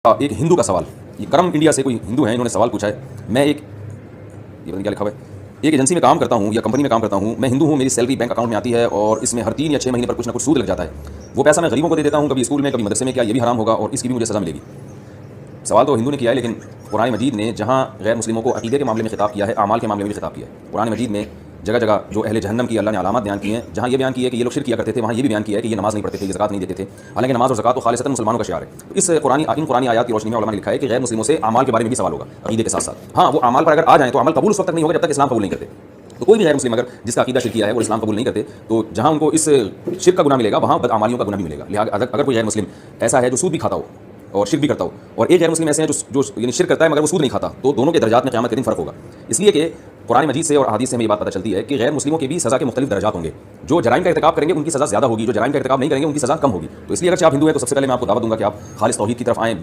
एक हिंदू का सवाल, ये करम इंडिया से कोई हिंदू है, इन्होंने सवाल पूछा है। मैं एक ये पता नहीं क्या लिखा हुआ है, एक एजेंसी में काम करता हूँ या कंपनी में काम करता हूँ। मैं हिंदू हूँ, मेरी सैलरी बैंक अकाउंट में आती है और इसमें हर 3 या 6 महीने पर कुछ ना कुछ सूद लग जाता है। वो पैसा मैं गरीबों को दे देता हूँ, कभी स्कूल में कभी मदरसे में। क्या ये भी हराम होगा और इसकी भी मुझे सज़ा मिलेगी? सवाल तो हिंदू ने किया है, लेकिन कुरान मजीद ने जहाँ गैर मुस्लिमों को अकीदे के मामले में खिताब किया है, आमाल के मामले में भी खिताब किया है। कुरान मजीद में जगह जगह जो अहले जहन्नम की अल्लाह ने अलामत बयान की हैं, जहाँ ये बयान किया है कि ये लोग शिर्क किया करते थे, वहाँ ये भी बयान किया है कि ये नमाज़ नहीं पढ़ते थे, ये ज़कात नहीं देते थे। हालांकि नमाज़ और ज़कात तो खालिसतन मुसलमानों का शियार है। तो इस इन कुरानी आयत की रोशनी में उलमा ने लिखा है कि गैर मुस्लिमों से अमाल के बारे में भी सवाल होगा अकीदे के साथ साथ। हाँ, वो अमाल पर अगर आ जाए तो अमल कबूल उस वक्त तक नहीं होगा जब तक इस्लाम कबूल नहीं करते। तो कोई भी गैर मुस्लिम अगर जिसका अकीदा शिर्किया है वो इस्लाम कबूल नहीं करते, तो जहाँ उनको इस शिर्क का गुनाह मिलेगा वहाँ बदअमालियों का गुनाह भी मिलेगा। लिहाजा अगर कोई गैर मुस्लिम ऐसा है जो सूद भी खाता हो और शिर्क भी करता हो, और एक गैर मुस्लिम ऐसे हैं जो यानी शिर्क करता है मगर वो सूद नहीं खाता, तो दोनों के दर्जात में क़यामत के दिन फ़र्क होगा। इसलिए कि कुरान मजीद से और हदीस से हमें ये बात पता चलती है कि गैर मुस्लिमों के भी सज़ा के मुख्तलिफ दर्जात होंगे। जो जराइम का इर्तिकाब करेंगे उनकी सज़ा ज़्यादा होगी, जो जराइम का इर्तिकाब नहीं करेंगे उनकी सज़ा कम होगी। तो इसलिए अगर आप हिंदू हैं तो सबसे पहले मैं आपको दावत दूंगा कि आप खालिस तौहीद की तरफ आएँ।